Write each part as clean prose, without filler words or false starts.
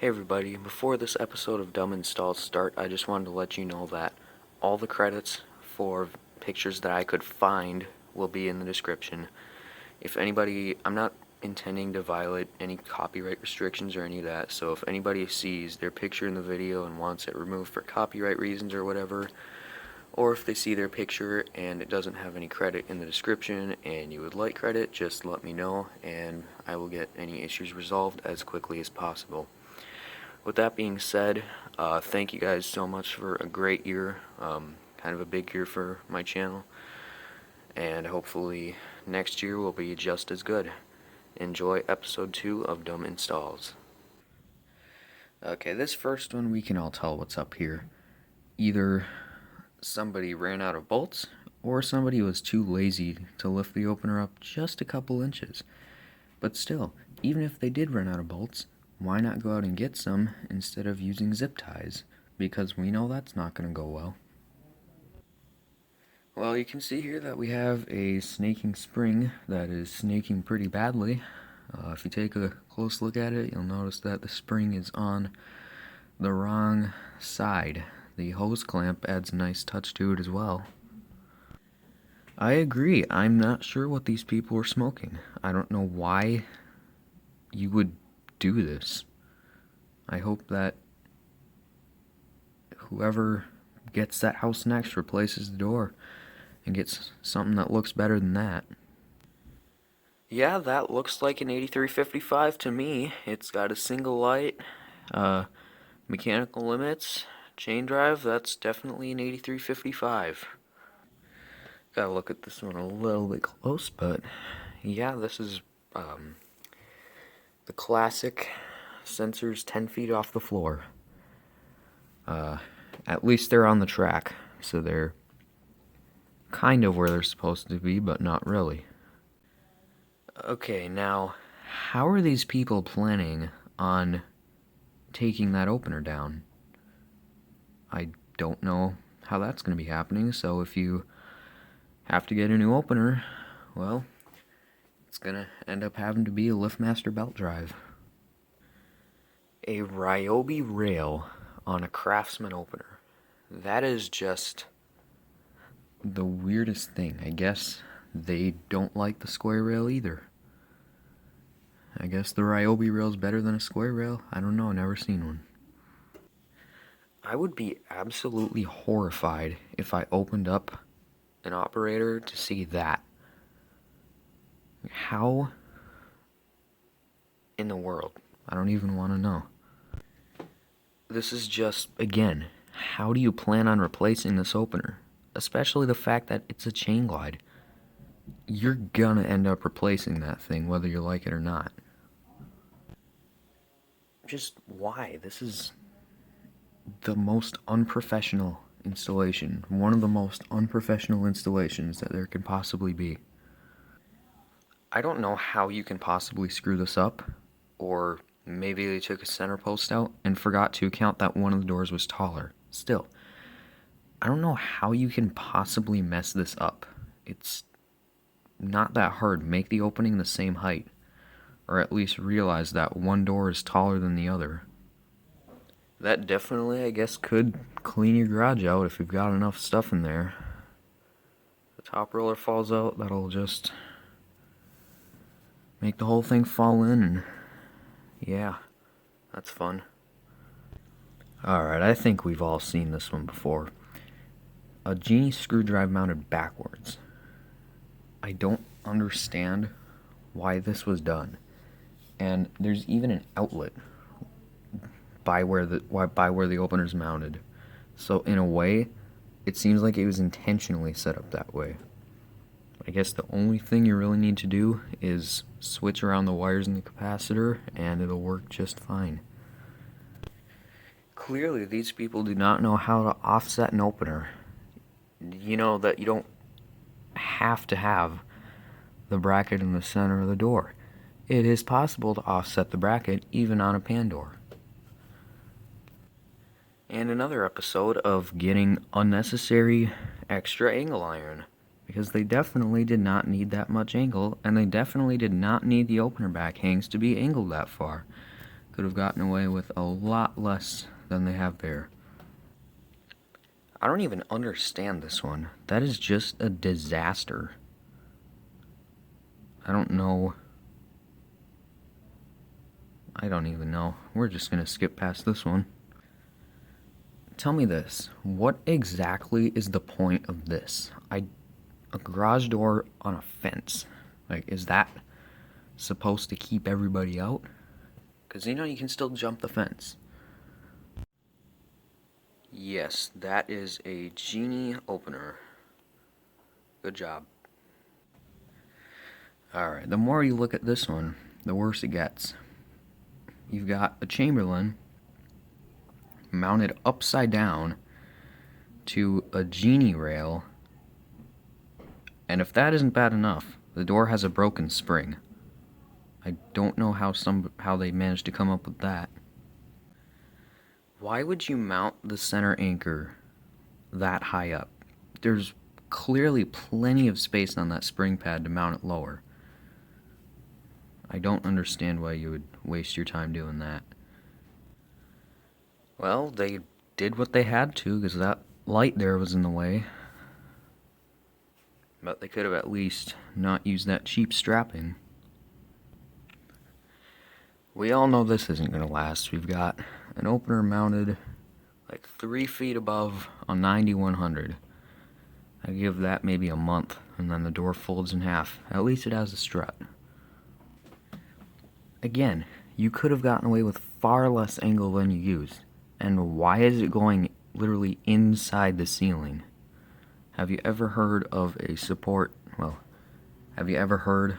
Hey everybody, before this episode of Dumb Installs start, I just wanted to let you know that all the credits for pictures that I could find will be in the description. If anybody, I'm not intending to violate any copyright restrictions or any of that, so if anybody sees their picture in the video and wants it removed for copyright reasons or whatever, or if they see their picture and it doesn't have any credit in the description and you would like credit, just let me know and I will get any issues resolved as quickly as possible. With that being said, thank you guys so much for a great year, kind of a big year for my channel, and hopefully next year will be just as good. Enjoy episode 2 of Dumb Installs. Okay, this first one we can all tell what's up here. Either somebody ran out of bolts, or somebody was too lazy to lift the opener up just a couple inches. But still, even if they did run out of bolts, why not go out and get some instead of using zip ties? Because we know that's not going to go well. Well, you can see here that we have a snaking spring that is snaking pretty badly. If you take a close look at it, you'll notice that the spring is on the wrong side. The hose clamp adds a nice touch to it as well. I agree. I'm not sure what these people were smoking. I don't know why you would do this. I hope that whoever gets that house next replaces the door and gets something that looks better than that. Yeah, that looks like an 8355 to me. It's got a single light, mechanical limits, chain drive. That's definitely an 8355. Gotta look at this one a little bit close, but yeah, this is the classic sensors 10 feet off the floor. At least they're on the track, so they're kind of where they're supposed to be, but not really. Okay, now, how are these people planning on taking that opener down? I don't know how that's going to be happening, so if you have to get a new opener, well, it's going to end up having to be a LiftMaster belt drive. A Ryobi rail on a Craftsman opener. That is just the weirdest thing. I guess they don't like the square rail either. I guess the Ryobi rail's better than a square rail. I don't know, never seen one. I would be absolutely horrified if I opened up an operator to see that. How in the world? I don't even want to know. This is just, again, how do you plan on replacing this opener? Especially the fact that it's a chain glide. You're gonna end up replacing that thing whether you like it or not. Just why? This is the most unprofessional installation. One of the most unprofessional installations that there could possibly be. I don't know how you can possibly screw this up, or maybe they took a center post out and forgot to count that one of the doors was taller. Still, I don't know how you can possibly mess this up. It's not that hard. Make the opening the same height, or at least realize that one door is taller than the other. That definitely, I guess, could clean your garage out if you've got enough stuff in there. The top roller falls out, that'll just make the whole thing fall in, and yeah, that's fun. Alright, I think we've all seen this one before. A Genie screwdriver mounted backwards. I don't understand why this was done. And there's even an outlet by where the opener's mounted. So in a way, it seems like it was intentionally set up that way. I guess the only thing you really need to do is switch around the wires in the capacitor and it'll work just fine. Clearly, these people do not know how to offset an opener. You know that you don't have to have the bracket in the center of the door. It is possible to offset the bracket even on a pan door. And another episode of getting unnecessary extra angle iron, because they definitely did not need that much angle, and they definitely did not need the opener back hangs to be angled that far. could have gotten away with a lot less than they have there. I don't even understand this one. That is just a disaster. I don't know. I don't even know. We're just gonna skip past this one. Tell me this. What exactly is the point of this? A garage door on a fence. Like, is that supposed to keep everybody out? Because, you can still jump the fence. Yes, that is a genie opener. Good job. Alright, the more you look at this one, the worse it gets. You've got a Chamberlain mounted upside down to a genie rail, and if that isn't bad enough, the door has a broken spring. I don't know how they managed to come up with that. Why would you mount the center anchor that high up? There's clearly plenty of space on that spring pad to mount it lower. I don't understand why you would waste your time doing that. Well, they did what they had to because that light there was in the way. But they could have at least not used that cheap strapping. We all know this isn't going to last. We've got an opener mounted like 3 feet above on 9100. I give that maybe a month, and then the door folds in half. At least it has a strut. Again, you could have gotten away with far less angle than you used. And why is it going literally inside the ceiling? Have you ever heard of a support? Well, have you ever heard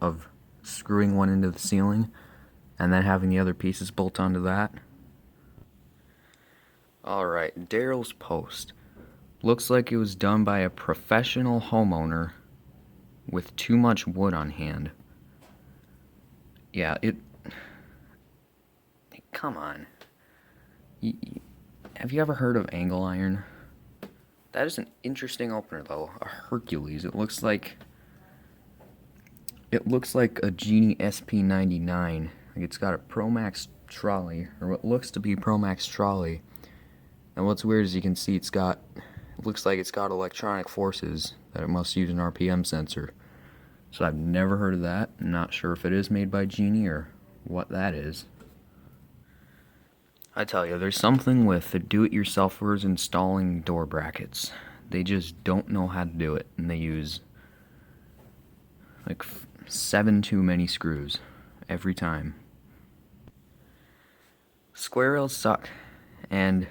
of screwing one into the ceiling and then having the other pieces bolt onto that? Alright, Daryl's post. Looks like it was done by a professional homeowner with too much wood on hand. Yeah, come on. Have you ever heard of angle iron? That is an interesting opener, though. A Hercules. It looks like a Genie SP99. Like, it's got a Pro Max trolley, or what looks to be Pro Max trolley. And what's weird is you can see it looks like it's got electronic forces that it must use an RPM sensor. So I've never heard of that. I'm not sure if it is made by Genie or what that is. I tell you, there's something with the do-it-yourselfers installing door brackets. They just don't know how to do it, and they use like 7 too many screws every time. Square rails suck, and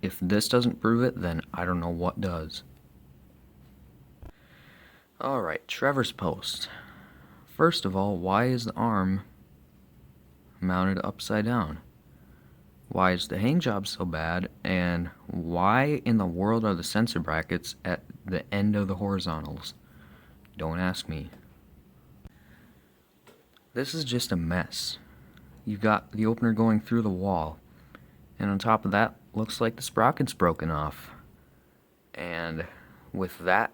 if this doesn't prove it, then I don't know what does. Alright, Trevor's post. First of all, why is the arm mounted upside down? Why is the hang job so bad, and why in the world are the sensor brackets at the end of the horizontals? Don't ask me. This is just a mess. You've got the opener going through the wall, and on top of that, looks like the sprocket's broken off. And with that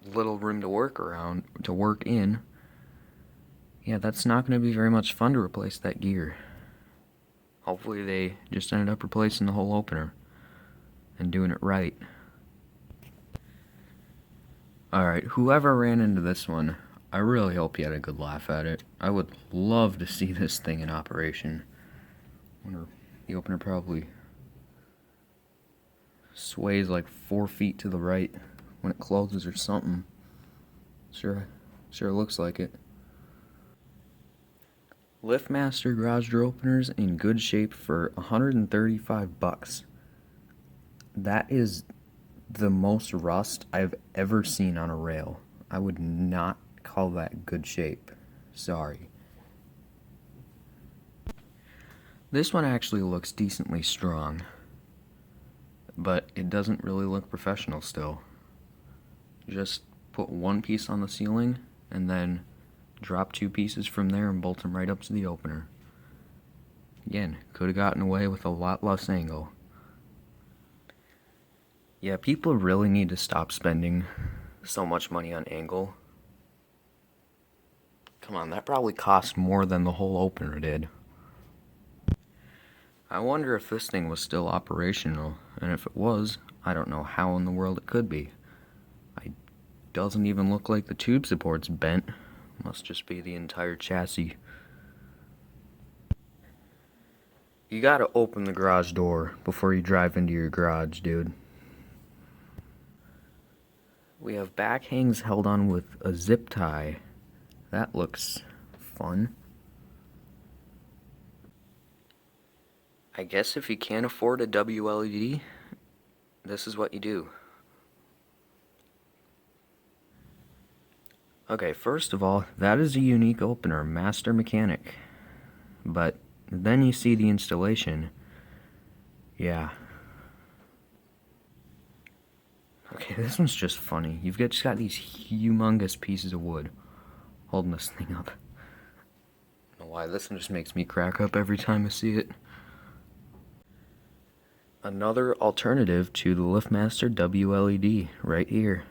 little room to work in, yeah, that's not going to be very much fun to replace that gear. Hopefully they just ended up replacing the whole opener and doing it right. Alright, whoever ran into this one, I really hope you had a good laugh at it. I would love to see this thing in operation. Wonder, the opener probably sways like 4 feet to the right when it closes or something. Sure looks like it. LiftMaster garage door openers in good shape for $135. That is the most rust I've ever seen on a rail. I would not call that good shape. Sorry. This one actually looks decently strong, but it doesn't really look professional still. Just put one piece on the ceiling and then drop 2 pieces from there and bolt them right up to the opener. Again, could have gotten away with a lot less angle. Yeah, people really need to stop spending so much money on angle. Come on, that probably cost more than the whole opener did. I wonder if this thing was still operational, and if it was, I don't know how in the world it could be. It doesn't even look like the tube support's bent. Must just be the entire chassis. You gotta open the garage door before you drive into your garage, dude. We have back hangs held on with a zip tie. That looks fun. I guess if you can't afford a WLED, this is what you do. Okay, first of all, that is a unique opener, Master Mechanic. But then you see the installation. Yeah. Okay, this one's just funny. You've just got these humongous pieces of wood holding this thing up. I don't know why, this one just makes me crack up every time I see it. Another alternative to the LiftMaster WLED right here.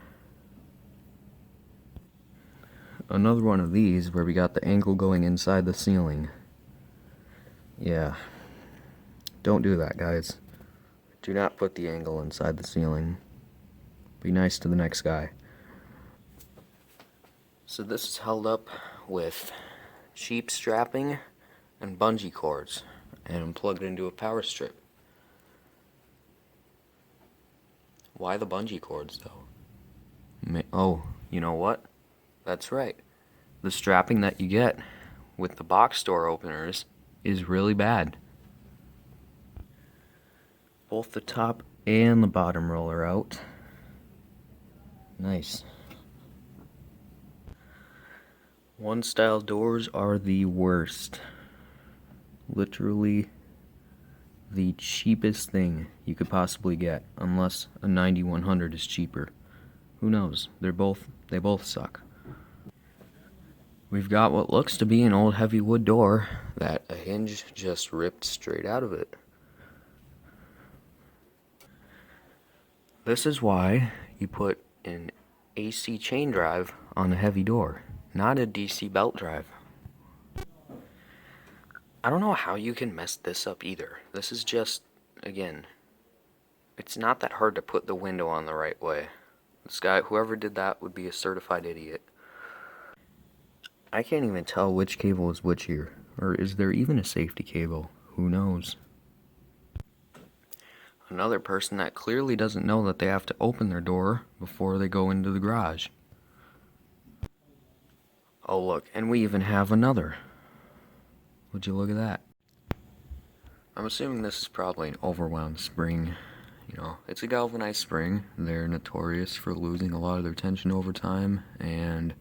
Another one of these where we got the angle going inside the ceiling. Yeah. Don't do that, guys. Do not put the angle inside the ceiling. Be nice to the next guy. So this is held up with cheap strapping and bungee cords and plugged into a power strip. Why the bungee cords, though? Oh, you know what? That's right. The strapping that you get with the box door openers is really bad. Both the top and the bottom roller out. Nice. One style doors are the worst. Literally the cheapest thing you could possibly get, unless a 9100 is cheaper. Who knows? They both suck. We've got what looks to be an old heavy wood door that a hinge just ripped straight out of it. This is why you put an AC chain drive on a heavy door, not a DC belt drive. I don't know how you can mess this up either. This is just, again, it's not that hard to put the window on the right way. This guy, whoever did that, would be a certified idiot. I can't even tell which cable is which here. Or is there even a safety cable? Who knows? Another person that clearly doesn't know that they have to open their door before they go into the garage. Oh look, and we even have another. Would you look at that? I'm assuming this is probably an overwound spring. You know, it's a galvanized spring. They're notorious for losing a lot of their tension over time, and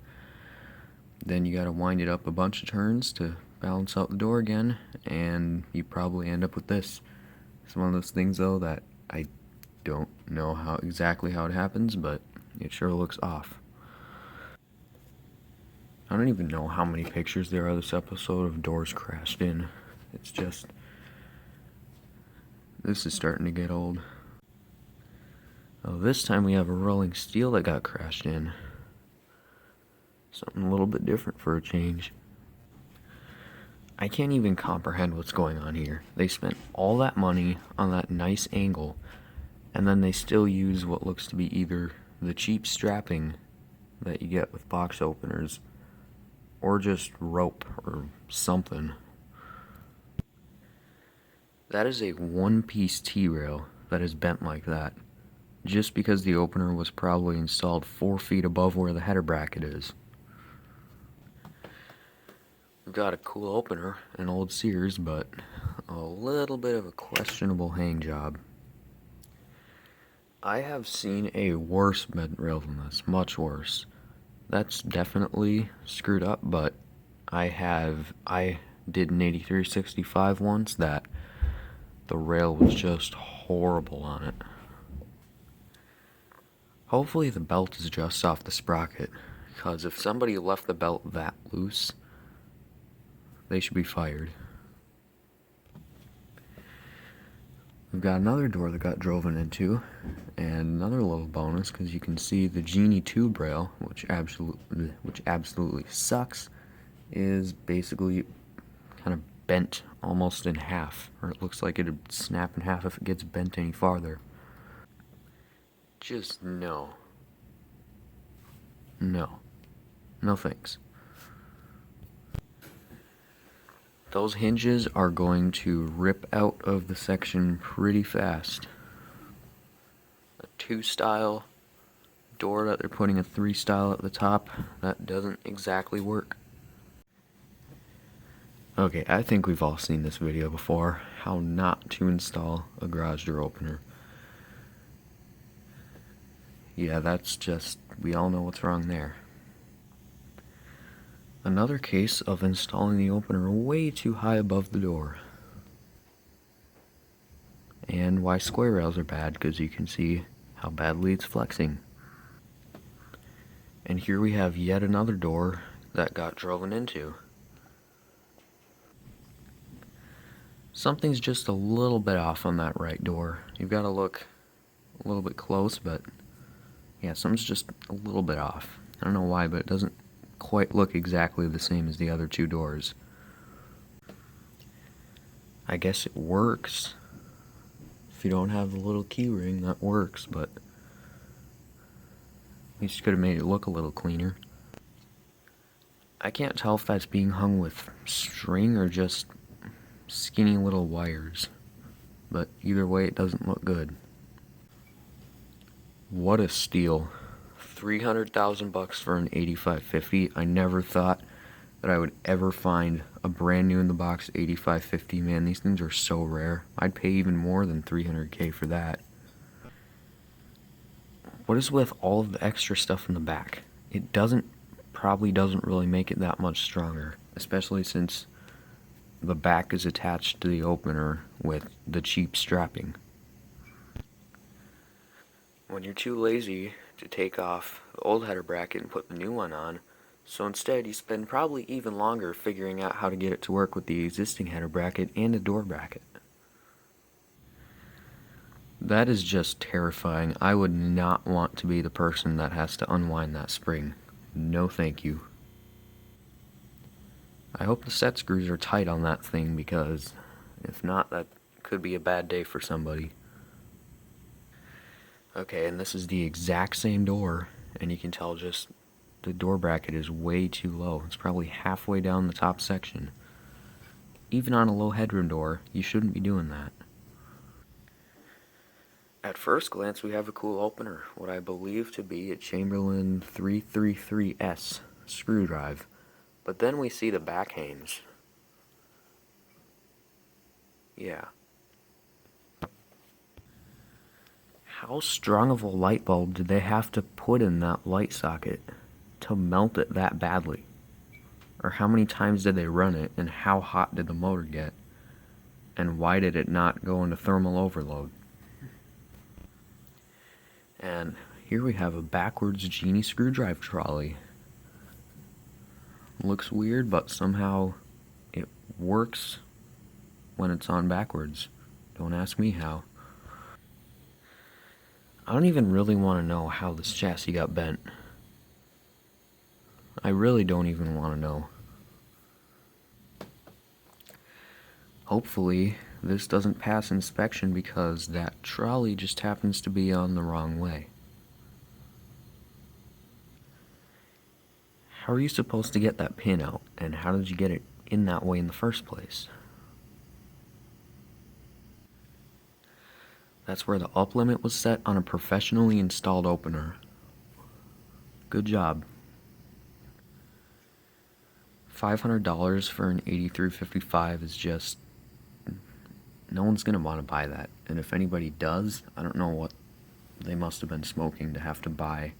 then you gotta wind it up a bunch of turns to balance out the door again, and you probably end up with this. It's one of those things, though, that I don't know exactly how it happens, but it sure looks off. I don't even know how many pictures there are this episode of doors crashed in. It's just, this is starting to get old. Oh, this time we have a rolling steel that got crashed in. Something a little bit different for a change. I can't even comprehend what's going on here. They spent all that money on that nice angle, and then they still use what looks to be either the cheap strapping that you get with box openers, or just rope or something. That is a one-piece T-rail that is bent like that, just because the opener was probably installed 4 feet above where the header bracket is. We've got a cool opener, an old Sears, but a little bit of a questionable hang job. I have seen a worse bent rail than this, much worse. That's definitely screwed up, but I did an 8365 once that the rail was just horrible on it. Hopefully the belt is just off the sprocket, because if somebody left the belt that loose, they should be fired. We've got another door that got driven into, and another little bonus, because you can see the Genie tube rail, which absolutely sucks, is basically kind of bent almost in half, or it looks like it'd snap in half if it gets bent any farther. Just no. No. No thanks. Those hinges are going to rip out of the section pretty fast. A 2 style door that they're putting a 3 style at the top, that doesn't exactly work. Okay, I think we've all seen this video before, how not to install a garage door opener. Yeah, that's just, we all know what's wrong there. Another case of installing the opener way too high above the door. And why square rails are bad, because you can see how badly it's flexing. And here we have yet another door that got driven into. Something's just a little bit off on that right door. You've got to look a little bit close, but yeah, something's just a little bit off. I don't know why, but it doesn't quite look exactly the same as the other 2 doors. I guess it works. If you don't have the little key ring, that works, but at least you could have made it look a little cleaner. I can't tell if that's being hung with string or just skinny little wires, but either way it doesn't look good. What a steal. $300,000 for an 8550. I never thought that I would ever find a brand new in the box 8550. Man, these things are so rare. I'd pay even more than $300K for that. What is with all of the extra stuff in the back? It probably doesn't really make it that much stronger, especially since the back is attached to the opener with the cheap strapping. When you're too lazy to take off the old header bracket and put the new one on, so instead you spend probably even longer figuring out how to get it to work with the existing header bracket and a door bracket. That is just terrifying. I would not want to be the person that has to unwind that spring. No thank you. I hope the set screws are tight on that thing, because if not, that could be a bad day for somebody. Okay, and this is the exact same door, and you can tell just the door bracket is way too low. It's probably halfway down the top section. Even on a low headroom door, you shouldn't be doing that. At first glance, we have a cool opener, what I believe to be a Chamberlain 333S screw drive. But then we see the back hangs. Yeah. How strong of a light bulb did they have to put in that light socket to melt it that badly? Or how many times did they run it, and how hot did the motor get? And why did it not go into thermal overload? And here we have a backwards Genie screwdriver trolley. Looks weird, but somehow it works when it's on backwards. Don't ask me how. I don't even really want to know how this chassis got bent. I really don't even want to know. Hopefully this doesn't pass inspection, because that trolley just happens to be on the wrong way. How are you supposed to get that pin out, and how did you get it in that way in the first place? That's where the up limit was set on a professionally installed opener. Good job. $500 for an 8355 is just... no one's going to want to buy that. And if anybody does, I don't know what they must have been smoking to have to buy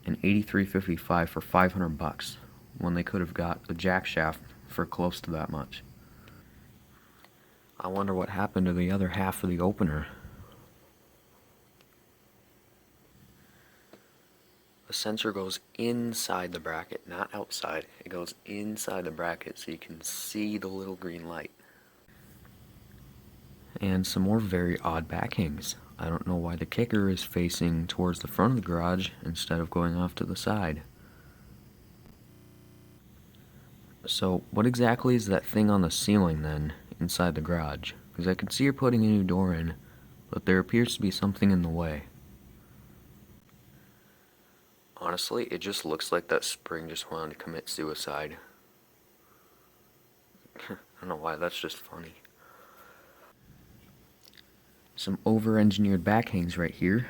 an 8355 for $500 when they could have got the jack shaft for close to that much. I wonder what happened to the other half of the opener. The sensor goes inside the bracket, not outside. It goes inside the bracket so you can see the little green light. And some more very odd back hangs. I don't know why the kicker is facing towards the front of the garage instead of going off to the side. So, what exactly is that thing on the ceiling then, inside the garage? Because I can see you're putting a new door in, but there appears to be something in the way. Honestly, it just looks like that spring just wanted to commit suicide. I don't know why, that's just funny. Some over-engineered backhangs right here.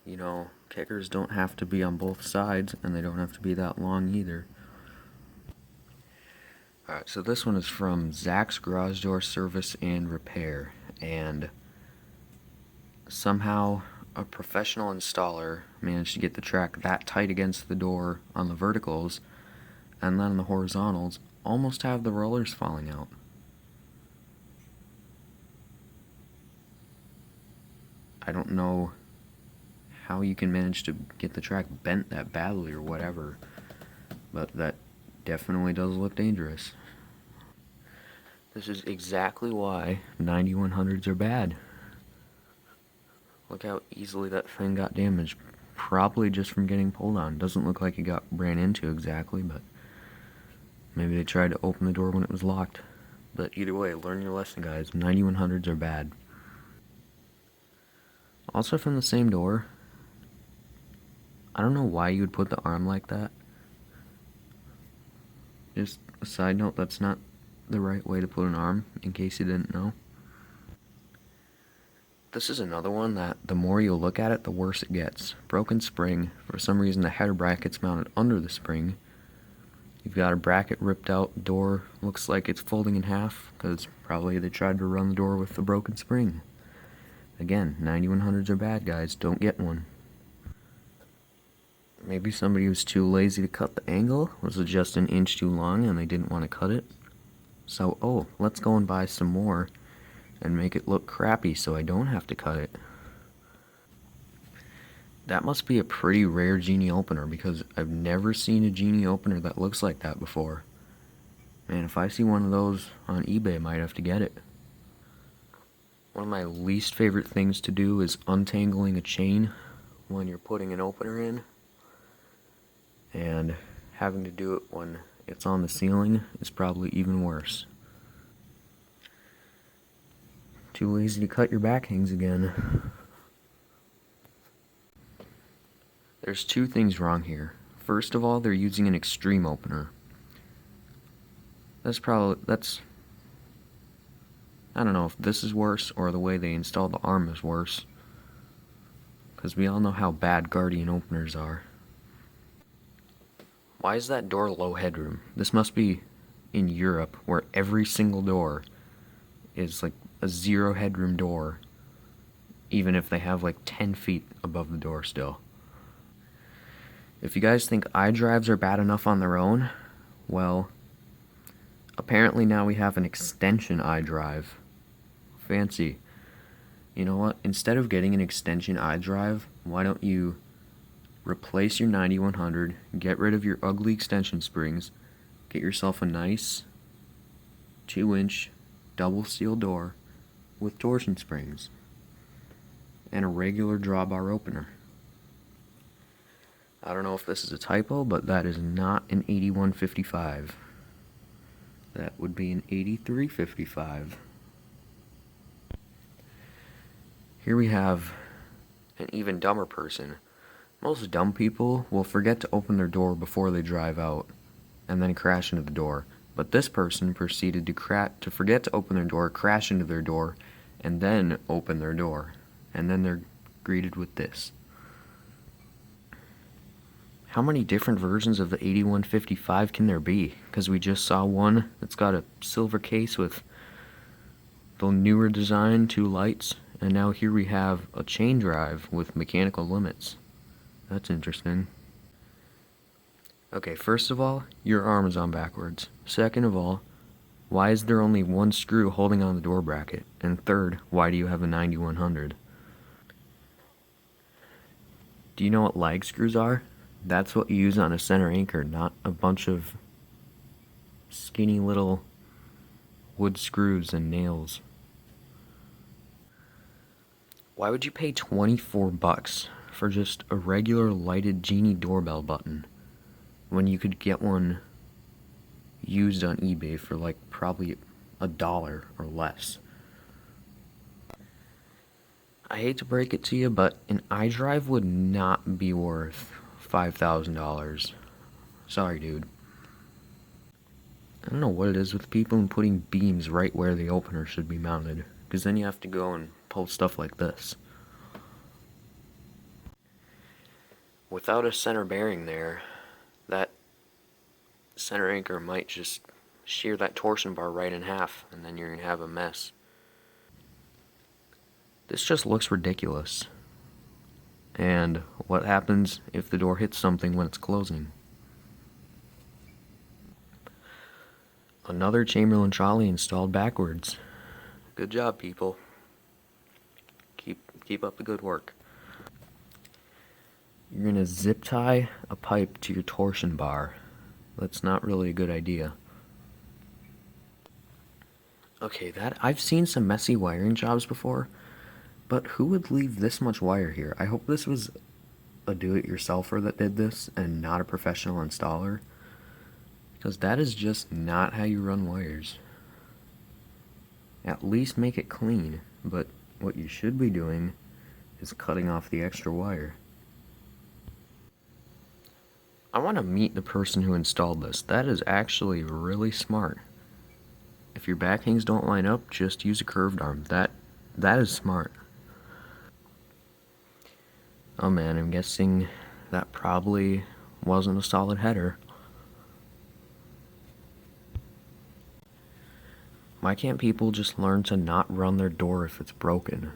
You know, kickers don't have to be on both sides, and they don't have to be that long either. Alright, so this one is from Zach's Garage Door Service and Repair, and somehow a professional installer managed to get the track that tight against the door on the verticals, and then on the horizontals almost have the rollers falling out. I don't know how you can manage to get the track bent that badly or whatever, but that definitely does look dangerous. This is exactly why 9100s are bad. Look how easily that thing got damaged. Probably just from getting pulled on. Doesn't look like it got ran into exactly, but maybe they tried to open the door when it was locked. But either way, learn your lesson, guys. 9100s are bad. Also from the same door, I don't know why you would put the arm like that. Just a side note, that's not the right way to put an arm, in case you didn't know. This is another one that the more you look at it, the worse it gets. Broken spring. For some reason, the header bracket's mounted under the spring. You've got a bracket ripped out. Door looks like it's folding in half, because probably they tried to run the door with the broken spring. Again, 9100s are bad, guys. Don't get one. Maybe somebody was too lazy to cut the angle. Was it just an inch too long and they didn't want to cut it? So, let's go and buy some more and make it look crappy so I don't have to cut it. That must be a pretty rare genie opener, because I've never seen a genie opener that looks like that before. Man, if I see one of those on eBay, I might have to get it. One of my least favorite things to do is untangling a chain when you're putting an opener in. And having to do it when it's on the ceiling is probably even worse. Too lazy to cut your backhangs again. There's two things wrong here. First of all, they're using an extreme opener. I don't know if this is worse or the way they installed the arm is worse, because we all know how bad Guardian openers are. Why is that door low headroom? This must be in Europe, where every single door is like a zero headroom door, even if they have like 10 feet above the door still. If you guys think iDrives are bad enough on their own, well, apparently now we have an extension iDrive. Fancy. You know what? Instead of getting an extension iDrive, why don't you replace your 9100, get rid of your ugly extension springs, get yourself a nice 2-inch double steel door with torsion springs and a regular drawbar opener. I don't know if this is a typo, but that is not an 8155. That would be an 8355. Here we have an even dumber person. Most dumb people will forget to open their door before they drive out and then crash into the door. But this person proceeded to forget to open their door, crash into their door, and then open their door. And then they're greeted with this. How many different versions of the 8155 can there be? Because we just saw one that's got a silver case with the newer design, 2 lights, and now here we have a chain drive with mechanical limits. That's interesting. Okay, first of all, your arm is on backwards. Second of all, why is there only one screw holding on the door bracket? And third, why do you have a 9100? Do you know what lag screws are? That's what you use on a center anchor, not a bunch of skinny little wood screws and nails. Why would you pay 24 bucks for just a regular lighted genie doorbell button? when you could get one used on eBay for like probably $1 or less. I hate to break it to you, but an iDrive would not be worth $5,000. Sorry, dude. I don't know what it is with people and putting beams right where the opener should be mounted, because then you have to go and pull stuff like this. Without a center bearing there, that center anchor might just shear that torsion bar right in half, and then you're going to have a mess. This just looks ridiculous. And what happens if the door hits something when it's closing? Another Chamberlain trolley installed backwards. Good job, people. Keep up the good work. You're gonna zip tie a pipe to your torsion bar. That's not really a good idea. Okay, I've seen some messy wiring jobs before, but who would leave this much wire here? I hope this was a do-it-yourselfer that did this and not a professional installer, because that is just not how you run wires. At least make it clean, but what you should be doing is cutting off the extra wire. I want to meet the person who installed this. That is actually really smart. If your back hangs don't line up, just use a curved arm. That is smart. Oh man, I'm guessing that probably wasn't a solid header. Why can't people just learn to not run their door if it's broken?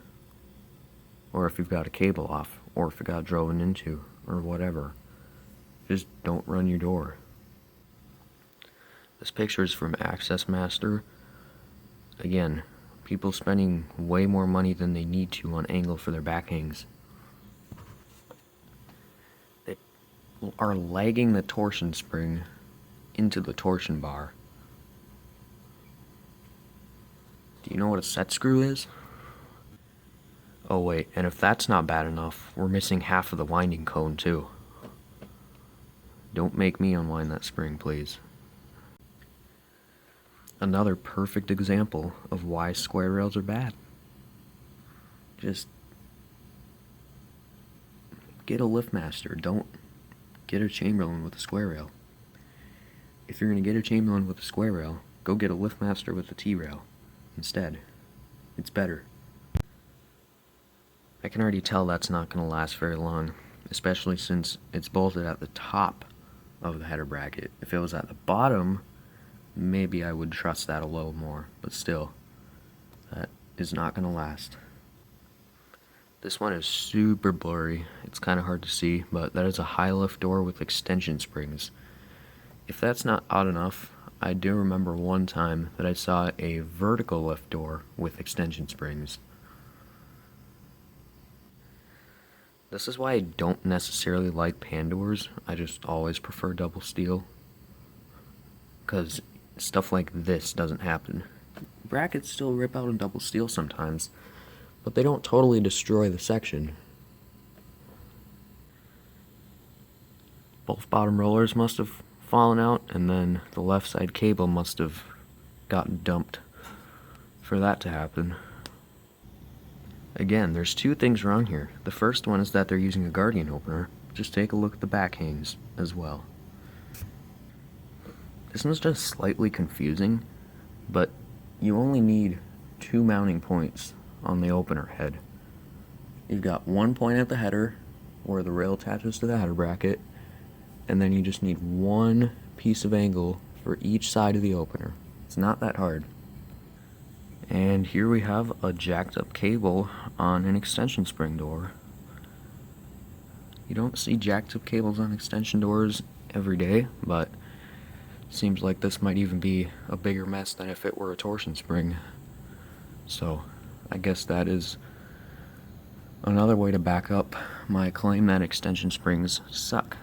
Or if you've got a cable off, or if it got driven into, or whatever. Just don't run your door. This picture is from Access Master. Again, people spending way more money than they need to on angle for their back hangs. They are lagging the torsion spring into the torsion bar. Do you know what a set screw is? Oh wait, and if that's not bad enough, we're missing half of the winding cone too. Don't make me unwind that spring, please. Another perfect example of why square rails are bad. Just get a LiftMaster. Don't get a Chamberlain with a square rail. If you're going to get a Chamberlain with a square rail, go get a LiftMaster with a T-rail instead. It's better. I can already tell that's not going to last very long, especially since it's bolted at the top of the header bracket. If it was at the bottom, maybe I would trust that a little more, but still, that is not going to last. This one is super blurry. It's kind of hard to see, but that is a high lift door with extension springs. If that's not odd enough, I do remember one time that I saw a vertical lift door with extension springs. This is why I don't necessarily like pan doors. I just always prefer double steel, because stuff like this doesn't happen. Brackets still rip out in double steel sometimes, but they don't totally destroy the section. Both bottom rollers must have fallen out, and then the left side cable must have gotten dumped for that to happen. Again, there's two things wrong here. The first one is that they're using a Guardian opener. Just take a look at the back hangs as well. This one's just slightly confusing, but you only need 2 mounting points on the opener head. You've got 1 point at the header, where the rail attaches to the header bracket, and then you just need 1 piece of angle for each side of the opener. It's not that hard. And here we have a jacked up cable on an extension spring door. You don't see jacked up cables on extension doors every day, but it seems like this might even be a bigger mess than if it were a torsion spring. So I guess that is another way to back up my claim that extension springs suck.